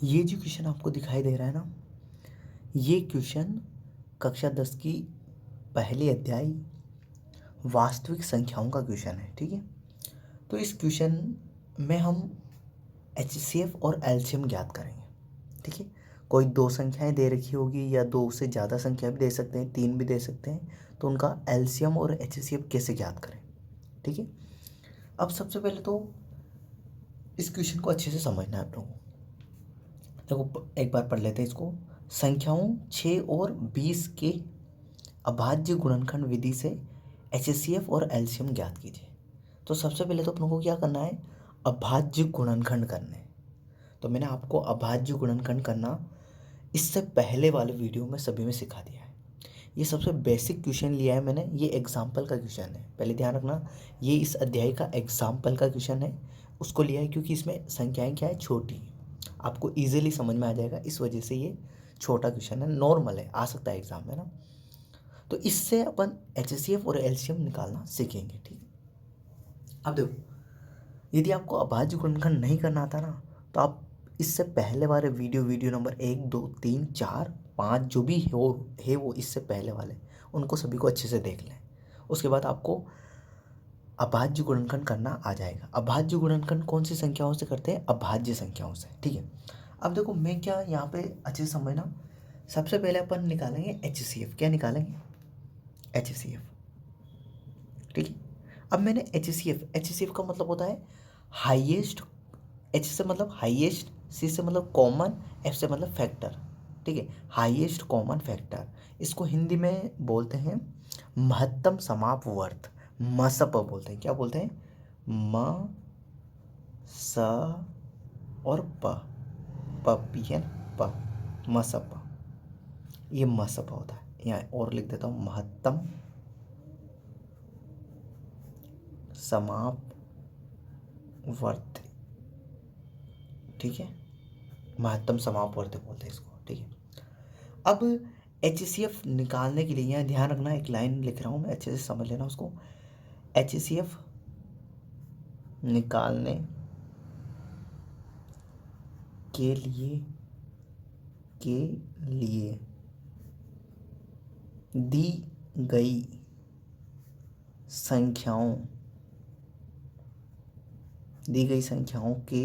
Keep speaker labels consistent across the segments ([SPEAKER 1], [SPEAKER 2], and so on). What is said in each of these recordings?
[SPEAKER 1] ये जो क्वेश्चन आपको दिखाई दे रहा है ना, ये क्वेश्चन कक्षा 10 की पहले अध्याय वास्तविक संख्याओं का क्वेश्चन है। ठीक है, तो इस क्वेश्चन में हम एचसीएफ और एलसीएम ज्ञात करेंगे। ठीक है, कोई दो संख्याएं दे रखी होगी या दो से ज़्यादा संख्या भी दे सकते हैं, तीन भी दे सकते हैं, तो उनका एलसीएम और एचसीएफ कैसे ज्ञात करें। ठीक है, अब सबसे पहले तो इस क्वेश्चन को अच्छे से समझना है आप लोगों को। देखो एक बार पढ़ लेते हैं इसको। संख्याओं 6 और 20 के अभाज्य गुणनखंड विधि से एचसीएफ और एलसीएम ज्ञात कीजिए। तो सबसे पहले तो अपनों को क्या करना है, अभाज्य गुणनखंड करने। तो मैंने आपको अभाज्य गुणनखंड करना इससे पहले वाले वीडियो में सभी में सिखा दिया है। ये सबसे बेसिक क्वेश्चन लिया है मैंने, ये एग्जाम्पल का क्वेश्चन है, पहले ध्यान रखना, ये इस अध्याय का एग्जाम्पल का क्वेश्चन है। उसको लिया है क्योंकि इसमें संख्याएं क्या है, छोटी, आपको इजीली समझ में आ जाएगा, इस वजह से ये छोटा क्वेश्चन है, नॉर्मल है, आ सकता है एग्जाम में ना। तो इससे अपन एचसीएफ और एलसीएम निकालना सीखेंगे। ठीक है, अब देखो, यदि आपको अभाज्य गुणनखंड नहीं करना आता ना, तो आप इससे पहले वाले वीडियो नंबर 1, 2, 3, 4, 5 जो भी है वो इससे पहले वाले, उनको सभी को अच्छे से देख लें। उसके बाद आपको अभाज्य गुणनखंड करना आ जाएगा। अभाज्य गुणनखंड कौन सी संख्याओं से करते हैं, अभाज्य संख्याओं से। ठीक है, अब देखो मैं क्या यहाँ पे अच्छे से समझना, सबसे पहले अपन निकालेंगे एचसीएफ। क्या निकालेंगे, एचसीएफ। ठीक है, अब मैंने एचसीएफ का मतलब होता है हाईएस्ट, एच से मतलब हाईएस्ट, सी से मतलब कॉमन, एफ से मतलब फैक्टर। ठीक है, हाईएस्ट कॉमन फैक्टर, इसको हिंदी में बोलते हैं महत्तम समापवर्त, मसप बोलते हैं। क्या बोलते हैं, म स और प, पियन प, मसप, ये मसप होता है। यहाँ और लिख देता हूँ, महत्तम समापवर्त। ठीक है, महत्तम समापवर्त बोलते हैं इसको। ठीक है, अब एचसीएफ निकालने के लिए यहाँ ध्यान रखना, एक लाइन लिख रहा हूँ मैं, अच्छे से समझ लेना उसको। एचसीएफ निकालने के लिए दी गई संख्याओं के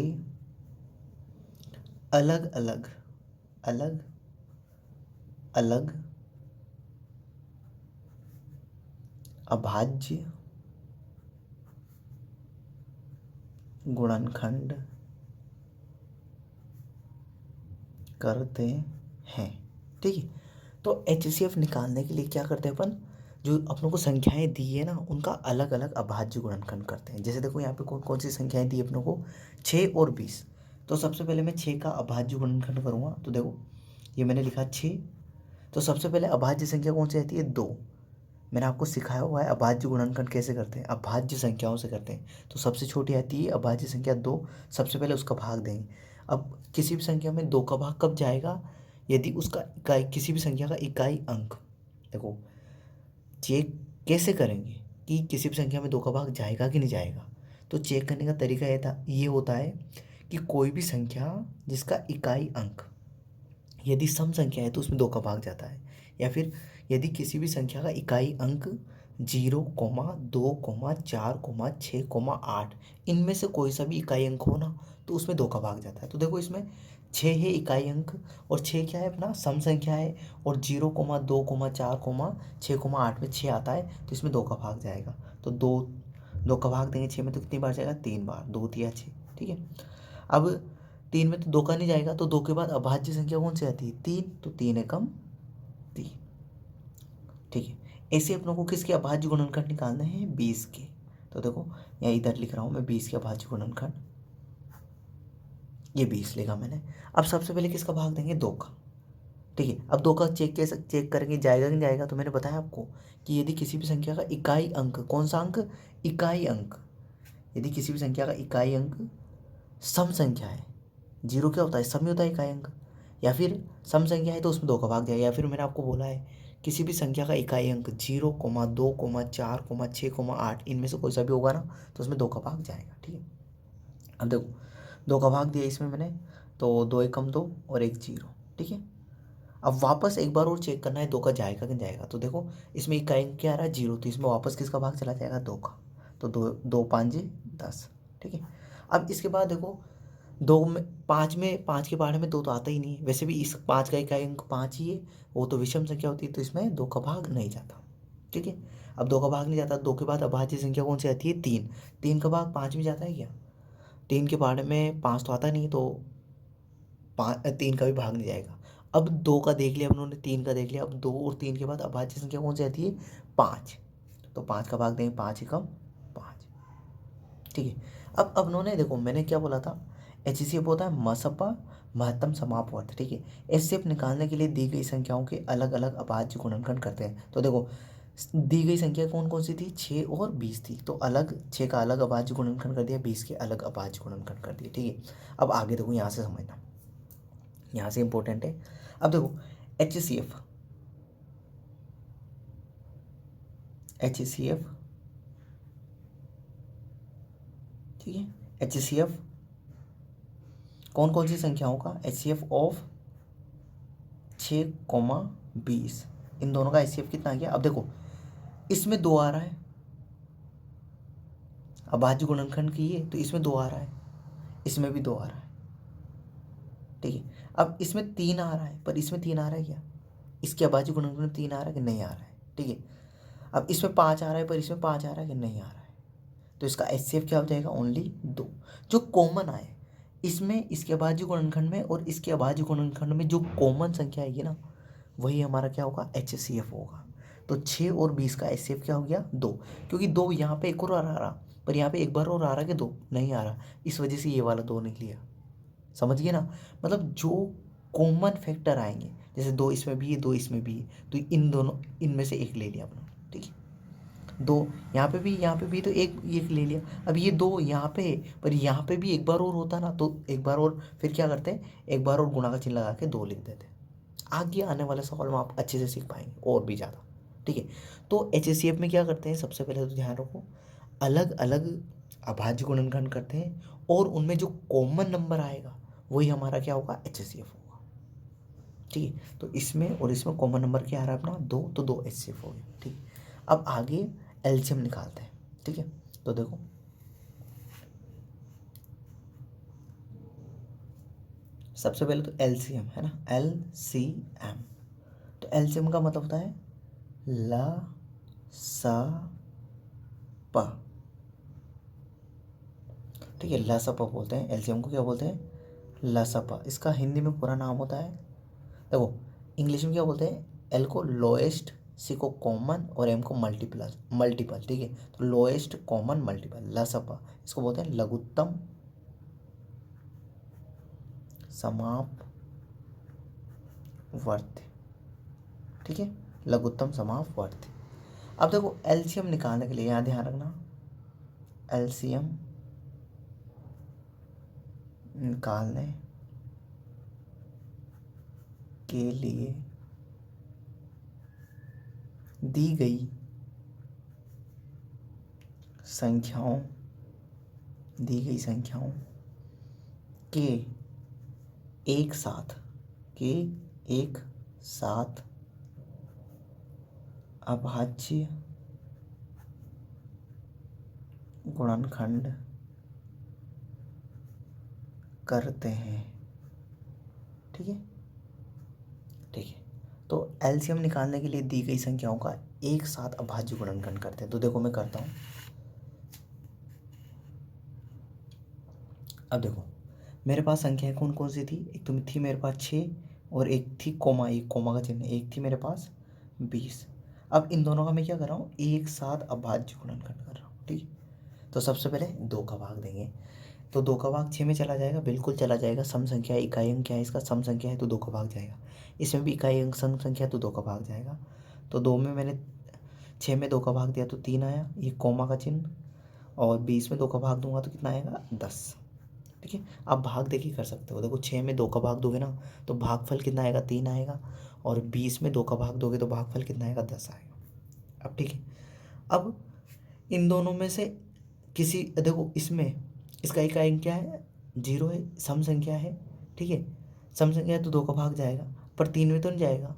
[SPEAKER 1] अलग अलग अभाज्य गुणनखंड करते हैं। ठीक है, तो एचसीएफ निकालने के लिए क्या करते हैं अपन, जो अपनों को संख्याएं दी है ना, उनका अलग अलग अभाज्य गुणनखंड करते हैं। जैसे देखो यहाँ पे कौन कौन सी संख्याएं दी है अपनों को, 6 और 20। तो सबसे पहले मैं 6 का अभाज्य गुणनखंड करूँगा। तो देखो ये मैंने लिखा 6, तो सबसे पहले अभाज्य संख्या कौन सी आती है, 2। मैंने आपको सिखाया हुआ है अभाज्य गुणनखंड कैसे करते हैं, अभाज्य संख्याओं से करते हैं। तो सबसे छोटी आती है अभाज्य संख्या 2, सबसे पहले उसका भाग देंगे। अब किसी भी संख्या में 2 का भाग कब जाएगा, यदि उसका इकाई, किसी भी संख्या का इकाई अंक, देखो चेक कैसे करेंगे कि किसी भी संख्या में 2 का भाग जाएगा कि नहीं जाएगा। तो चेक करने का तरीका ये होता है कि कोई भी संख्या जिसका इकाई अंक यदि सम संख्या है तो उसमें 2 का भाग जाता है, या फिर यदि किसी भी संख्या का इकाई अंक 0, 2, 4, 6, 8, इनमें से कोई सा भी इकाई अंक हो ना, तो उसमें 2 का भाग जाता है। तो देखो इसमें 6 है इकाई अंक, और 6 क्या है, अपना सम संख्या है, और 0, 2, 4, 6, 8 में 6 आता है, तो इसमें 2 का भाग जाएगा। तो 2 का भाग देंगे 6 में, तो कितनी बार जाएगा, 3 बार, 2 तिया 6। ठीक है, अब 3 में तो 2 का नहीं जाएगा, तो 2 के बाद अभाज्य संख्या कौन सी आती है, 3, तो 3 एकम 3। ठीक है, ऐसे अपनों को किसके अभाज्य गुणनखंड निकालने हैं, 20 के। तो देखो यहाँ इधर लिख रहा हूँ मैं 20 के अभाज्य गुणनखंड, ये 20 लिखा मैंने। अब सबसे पहले किसका भाग देंगे, 2 का। ठीक है, अब 2 का चेक करेंगे जाएगा कि नहीं जाएगा। तो मैंने बताया आपको कि यदि किसी भी संख्या का इकाई अंक, कौन सा अंक, इकाई अंक, यदि किसी भी संख्या का इकाई अंक सम संख्या है, 0 क्या होता है, सम ही होता है इकाई अंक, या फिर सम संख्या है तो उसमें 2 का भाग जाएगा, या फिर मैंने आपको बोला है किसी भी संख्या का इकाई अंक 0, 2, 4, 6, 8, इनमें से कोई सा भी होगा ना, तो उसमें 2 का भाग जाएगा। ठीक है, अब देखो 2 का भाग दिया इसमें मैंने, तो 2 एकम 2 और 1 0, ठीक है। अब वापस एक बार और चेक करना है 2 का जाएगा कि नहीं जाएगा। तो देखो इसमें इकाई अंक क्या आ रहा है 0, तो इसमें वापस किसका भाग चला जाएगा 2 का। तो 2 5 10, ठीक है। अब इसके बाद देखो 2 में 5 के बारे में 2 तो आता ही नहीं है, वैसे भी इस 5 का इकाई अंक 5 ही है, वो तो विषम संख्या होती है, तो इसमें 2 का भाग नहीं जाता, ठीक है। अब 2 का भाग नहीं जाता, 2 के बाद अभाज्य संख्या कौन सी आती है 3। 3 का भाग 5 में जाता है क्या? 3 के बारे में 5 तो आता नहीं, तो 3 का भी भाग नहीं जाएगा। अब 2 का देख लिया उन्होंने, 3 का देख लिया, अब 2 और 3 के बाद अभाज्य संख्या कौन सी आती है 5। तो 5 का भाग देंगे, 5 एकम 5, ठीक है। अब उन्होंने देखो मैंने क्या बोला था, HCF होता है मसपा महत्तम समापवर्त, ठीक है। HCF निकालने के लिए दी गई संख्याओं के अलग अलग अभाज्य गुणनखंड करते हैं। तो देखो दी गई संख्या कौन कौन सी थी, 6 और 20 थी, तो अलग 6 का अलग अभाज्य गुणनखंड कर दिया, 20 के अलग अभाज्य गुणनखंड कर दिए, ठीक है। अब आगे देखो यहाँ से समझना, यहाँ से इंपॉर्टेंट है। अब देखो HCF ठीक है, HCF कौन कौन सी संख्याओं का, HCF ऑफ 6, 20, इन दोनों का HCF कितना आ गया। अब देखो इसमें 2 आ रहा है, अभाज्य गुणनखंड की है तो इसमें 2 आ रहा है, इसमें भी 2 आ रहा है, ठीक है। अब इसमें 3 आ रहा है, पर इसमें 3 आ रहा है क्या, इसके अभाज्य गुणनखंड 3 आ रहा है कि नहीं आ रहा है, ठीक है। अब इसमें 5 आ रहा है, पर इसमें 5 आ रहा है कि नहीं आ रहा है, तो इसका HCF क्या हो जाएगा ओनली 2। जो कॉमन आए इसमें, इसके अभाज्य गुणनखंड में और इसके अभाज्य गुणनखंड में जो कॉमन संख्या आएगी ना, वही हमारा क्या होगा HCF होगा। तो 6 और 20 का HCF क्या हो गया 2, क्योंकि 2 यहाँ पे एक और आ रहा, पर यहाँ पे एक बार और आ रहा कि 2 नहीं आ रहा, इस वजह से ये वाला 2 नहीं लिया। समझिए ना, मतलब जो कॉमन फैक्टर आएंगे, जैसे 2 इसमें भी है 2 इसमें भी है, तो इन दोनों इनमें से एक ले लिया अपना, ठीक है। 2 यहाँ पे भी तो एक एक ले लिया। अब ये 2 यहाँ पे है, पर यहाँ पे भी एक बार और होता ना, तो एक बार और फिर क्या करते हैं, एक बार और गुणा का चिन्ह लगा के 2 लिख देते हैं। आगे आने वाले सवाल में आप अच्छे से सीख पाएंगे और भी ज़्यादा, ठीक है। तो HCF में क्या करते हैं, सबसे पहले तो ध्यान रखो अलग अलग अभाज्य गुणनखंड करते हैं, और उनमें जो कॉमन नंबर आएगा वही हमारा क्या होगा HCF होगा, ठीक है। तो इसमें और इसमें कॉमन नंबर क्या आ रहा है अपना 2, तो 2 HCF हो गया, ठीक। अब आगे LCM निकालते हैं, ठीक है। तो देखो सबसे पहले तो LCM है ना, LCM, तो LCM का मतलब होता है ला सा पा, ठीक है, ला सा पा बोलते हैं LCM को, क्या बोलते हैं ला सा पा। इसका हिंदी में पूरा नाम होता है, देखो इंग्लिश में क्या बोलते हैं, L को लोएस्ट, C को कॉमन और M को मल्टीपल, ठीक है। तो लोएस्ट कॉमन मल्टीपल लसपा, इसको बोलते हैं लघुत्तम समापवर्ती, ठीक है, लघुत्तम समापवर्ती। अब देखो LCM निकालने के लिए यहाँ ध्यान रखना, LCM निकालने के लिए दी गई संख्याओं के एक साथ अभाज्य गुणनखंड करते हैं, ठीक है, ठीक है। तो LCM निकालने के लिए दी गई संख्याओं का एक साथ अभाज्य गुणनखंड करते हैं। तो देखो मैं करता हूँ, अब देखो मेरे पास संख्याएं कौन कौन सी थी, एक तो थी मेरे पास 6 और एक थी कोमा, एक कोमा का चिन्ह, एक थी मेरे पास 20। अब इन दोनों का मैं क्या कर रहा हूँ, एक साथ अभाज्य गुणनखंड कर रहा हूँ, ठीक है। तो सबसे पहले 2 का भाग देंगे, तो 2 का भाग 6 में चला जाएगा, बिल्कुल चला जाएगा, सम संख्या है, इकाई अंक क्या है इसका सम संख्या है, तो 2 का भाग जाएगा। इसमें भी इकाई अंक सम संख्या है, तो 2 का भाग जाएगा। तो 2 में मैंने 6 में 2 का भाग दिया तो 3 आया, ये कोमा का चिन्ह, और 20 में 2 का भाग दूंगा तो कितना आएगा 10, ठीक है। आप भाग दे के कर सकते हो, देखो 6 में 2 का भाग दोगे ना तो भागफल कितना आएगा 3 आएगा, और 20 में 2 का भाग दोगे तो भागफल कितना आएगा 10 आएगा। अब ठीक है, अब इन दोनों में से किसी, देखो इसमें इसका इकाई अंक क्या है 0 है, सम संख्या है, ठीक है। सम संख्या है तो 2 का भाग जाएगा, पर 3 में तो नहीं जाएगा,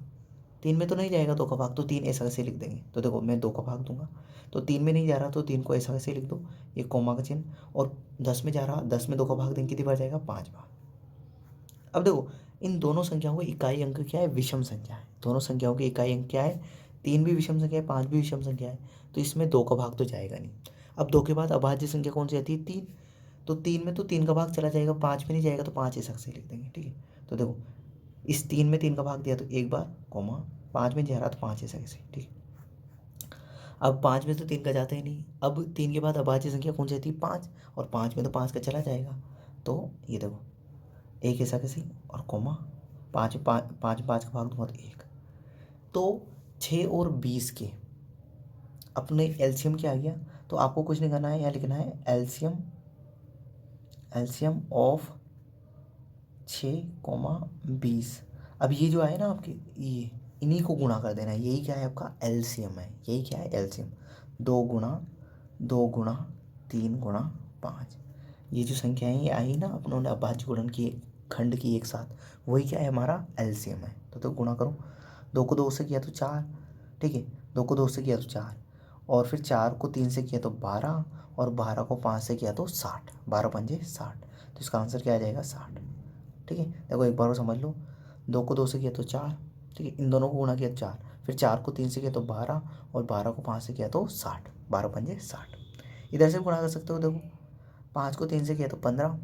[SPEAKER 1] 3 में तो नहीं जाएगा 2 का भाग, तो 3 ऐसा कैसे लिख देंगे। तो देखो मैं 2 का भाग दूंगा, तो 3 में नहीं जा रहा तो 3 को ऐसा कैसे लिख दो, ये कोमा का चिन्ह, और 10 में जा रहा, 10 में 2 का भाग देंगे कितनी बार जाएगा, 5 बार। अब देखो इन दोनों संख्याओं का इकाई अंक क्या है, विषम संख्या है। दोनों संख्याओं की इकाई अंक क्या है, 3 भी विषम संख्या है, 5 भी विषम संख्या है, तो इसमें 2 का भाग तो जाएगा नहीं। अब 2 के बाद अभाज्य संख्या कौन सी आती है, 3, तो 3 में तो 3 का भाग चला जाएगा, 5 में नहीं जाएगा, तो 5 ऐसा से लिख देंगे। ठीक है, तो देखो इस 3 में 3 का भाग दिया तो एक बार, कोमा 5 में जा रहा तो 5 ऐसा कैसे। ठीक है, अब 5 में तो 3 का जाता ही नहीं, अब 3 के बाद अभाज्य संख्या कौन सी आती है, 5, और 5 में तो 5 का चला जाएगा, तो ये देखो एक ऐसा कैसे, और कोमा 5 5 का भाग दूंगा तो 1, तो 6 और 20 के अपने एलसीएम क्या आ गया। तो आपको कुछ नहीं करना है, यहाँ लिखना है एलसीएम ऑफ 6, 20। अब ये जो आए ना आपके, ये इन्हीं को गुणा कर देना है, यही क्या है आपका एलसीएम है, यही क्या है एलसीएम, 2 गुणा 3 गुणा 5, ये जो संख्याएं ये आई ना अपनों ने अभाज्य गुणन की खंड की एक साथ, वही क्या है हमारा एलसीएम है। तो गुणा करो, 2 को 2 से किया तो 4, ठीक है, 2 को 2 से किया तो 4, और फिर 4 को 3 से किया तो 12, और 12 को 5 से किया तो 60, 12 पंजे 60, तो इसका आंसर क्या आ जाएगा 60। ठीक है, देखो एक बार और समझ लो, 2 को 2 से किया तो 4, ठीक है, इन दोनों को गुणा किया 4, फिर 4 को 3 से किया तो 12, और 12 को 5 से किया तो 60, 12 पंजे 60। इधर से गुणा कर सकते हो, देखो 5 को 3 से किया तो 15,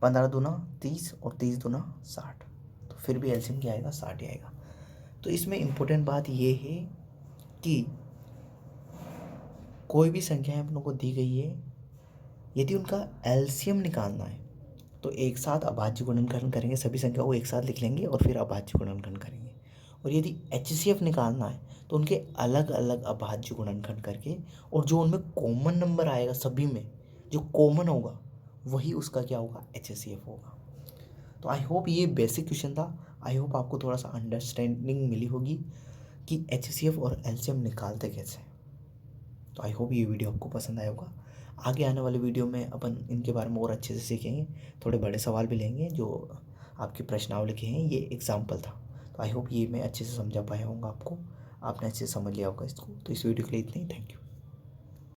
[SPEAKER 1] 15 दूना 30, और 30 दूना 60, तो फिर भी एलसीएम क्या आएगा, 60 आएगा। तो इसमें इम्पोर्टेंट बात ये है कि कोई भी संख्याएं अपनों को दी गई है, यदि उनका एलसीएम निकालना है तो एक साथ अभाज्य गुणनखंड करेंगे, सभी संख्याओं को एक साथ लिख लेंगे और फिर अभाज्य गुणनखंड करेंगे। और यदि एचसीएफ निकालना है तो उनके अलग अलग अभाज्य गुणनखंड करके, और जो उनमें कॉमन नंबर आएगा, सभी में जो कॉमन होगा वही उसका क्या होगा, एचसीएफ होगा। तो आई होप ये बेसिक क्वेश्चन था, आई होप आपको थोड़ा सा अंडरस्टैंडिंग मिली होगी कि एचसीएफ और एलसीएम निकालते कैसे। तो आई होप ये वीडियो आपको पसंद आया होगा। आगे आने वाले वीडियो में अपन इनके बारे में और अच्छे से सीखेंगे, थोड़े बड़े सवाल भी लेंगे जो आपकी प्रश्नावली के हैं, ये एग्जाम्पल था। तो आई होप ये मैं अच्छे से समझा पाया हूँगा आपको, आपने अच्छे से समझ लिया होगा इसको। तो इस वीडियो के लिए इतना ही, थैंक यू।